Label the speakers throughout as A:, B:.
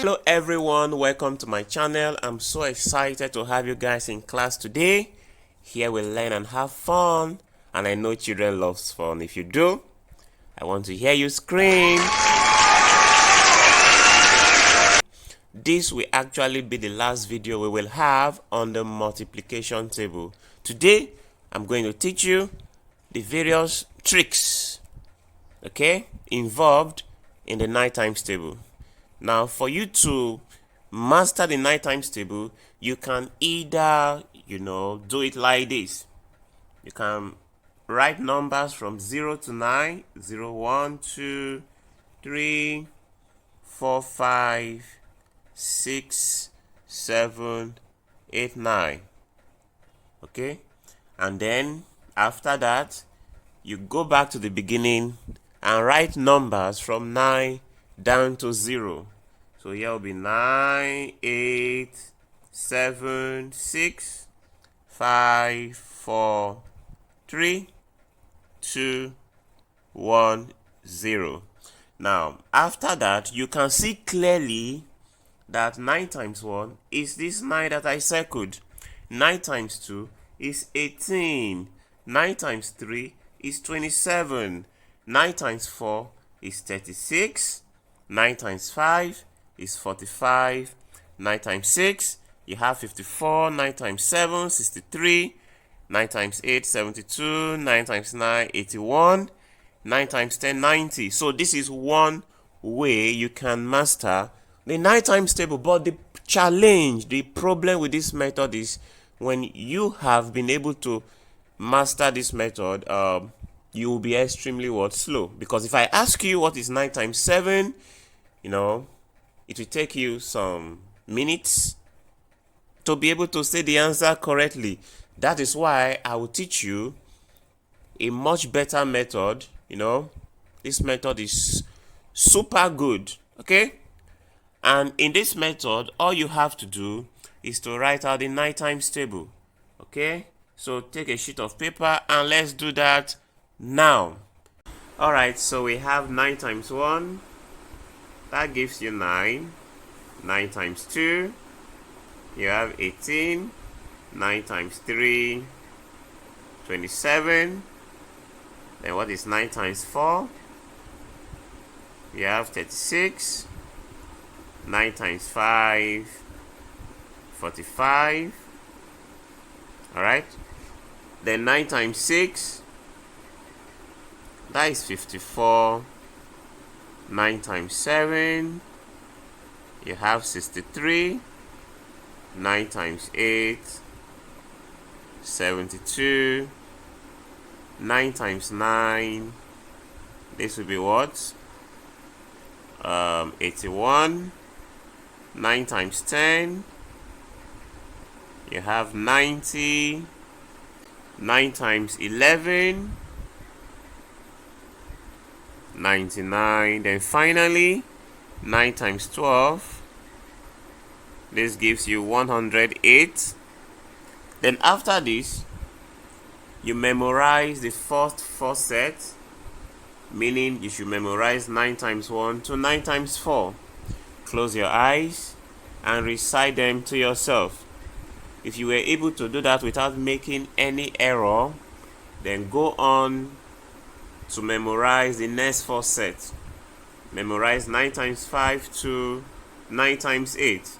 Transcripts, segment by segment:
A: Hello everyone, welcome to my channel. I'm so excited to have you guys in class today. Here we learn and have fun, and I know children love fun. If you do, I want to hear you scream. This will actually be the last video we will have on the multiplication table. Today, I'm going to teach you the various tricks, involved in the 9 times table. Now, for you to master the 9 times table, you can either, do it like this. You can write numbers from 0 to 9, 0, 1, 2, 3, 4, 5, 6, 7, 8, 9. Okay? And then, after that, you go back to the beginning and write numbers from 9 down to 0. So here will be 9, 8, 7, 6, 5, 4, 3, 2, 1, 0. Now, after that, you can see clearly that 9 times 1 is this 9 that I circled. 9 times 2 is 18. 9 times 3 is 27. 9 times 4 is 36. 9 times 5 is 45. 9 times 6, you have 54. 9 times 7, 63. 9 times 8, 72. 9 times 9, 81. 9 times 10, 90. So this is one way you can master the 9 times table. But the challenge, the problem with this method is when you have been able to master this method, you will be extremely slow. Because if I ask you what is 9 times 7, it will take you some minutes to be able to say the answer correctly. That is why I will teach you a much better method. This method is super good, okay? And in this method, all you have to do is to write out the 9 times table, okay? So take a sheet of paper and let's do that now. Alright, so we have 9 times 1. That gives you 9. 9 times 2, you have 18. 9 times 3, 27. Then what is 9 times 4? You have 36. 9 times 5, 45. Alright. Then 9 times 6, that is 54. 9 times 7, you have 63. 9 times 8, 72. 9 times 9, this will be what? 81. 9 times 10, you have 90. 9 times 11, 99. Then finally, 9 times 12, this gives you 108. Then after this, you memorize the first 4 sets, meaning you should memorize 9 times 1 to 9 times 4. Close your eyes and recite them to yourself. If you were able to do that without making any error, then go on to memorize the next 4 sets. Memorize 9 times 5 to 9 times 8.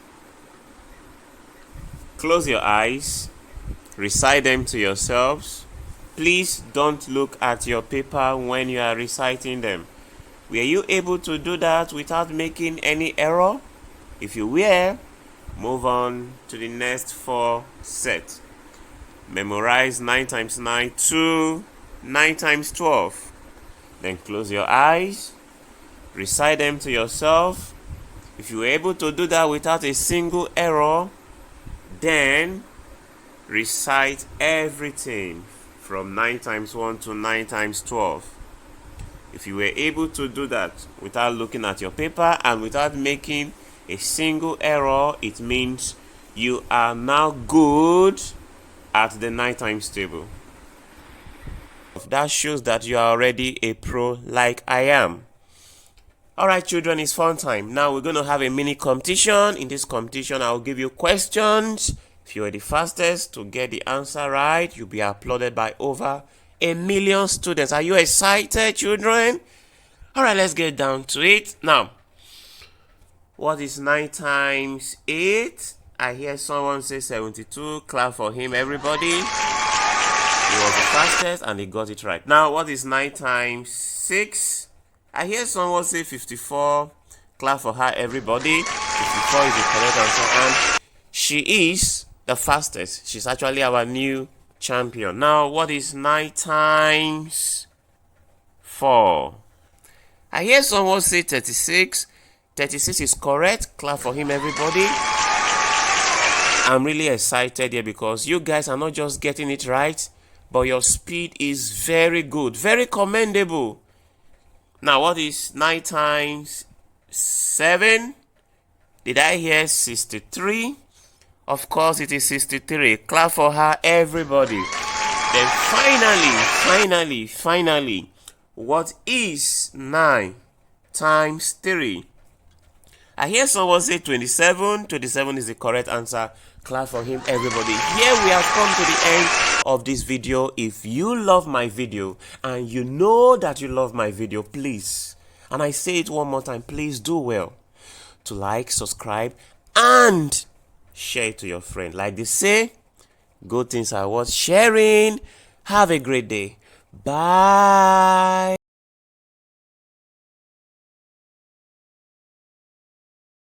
A: Close your eyes, recite them to yourselves. Please don't look at your paper when you are reciting them. Were you able to do that without making any error? If you were, move on to the next 4 sets. Memorize 9 times 9 to 9 times 12. Then close your eyes, recite them to yourself. If you were able to do that without a single error, then recite everything from 9 times 1 to 9 times 12. If you were able to do that without looking at your paper and without making a single error, it means you are now good at the 9 times table. That shows that you are already a pro like I am. Alright children, it's fun time. Now we're going to have a mini competition. In this competition, I'll give you questions. If you are the fastest to get the answer right, you'll be applauded by over 1 million students. Are you excited, children? Alright, let's get down to it. Now, what is 9 times 8? I hear someone say 72. Clap for him, everybody. He was the fastest and he got it right. Now, what is 9 times 6? I hear someone say 54. Clap for her, everybody. 54 is the correct answer, and she is the fastest. She's actually our new champion. Now, what is 9 times 4? I hear someone say 36. 36 is correct. Clap for him, everybody. I'm really excited here because you guys are not just getting it right, but your speed is very good, very commendable. Now, what is 9 times 7? Did I hear 63? Of course, it is 63. Clap for her, everybody. Then finally, what is 9 times 3? I hear someone say 27. 27 is the correct answer. Clap for him, everybody. Here we have come to the end of this video. If you love my video and you know that you love my video, please, and I say it one more time, please do well to like, subscribe, and share it to your friend. Like they say, good things are worth sharing. Have a great day. Bye.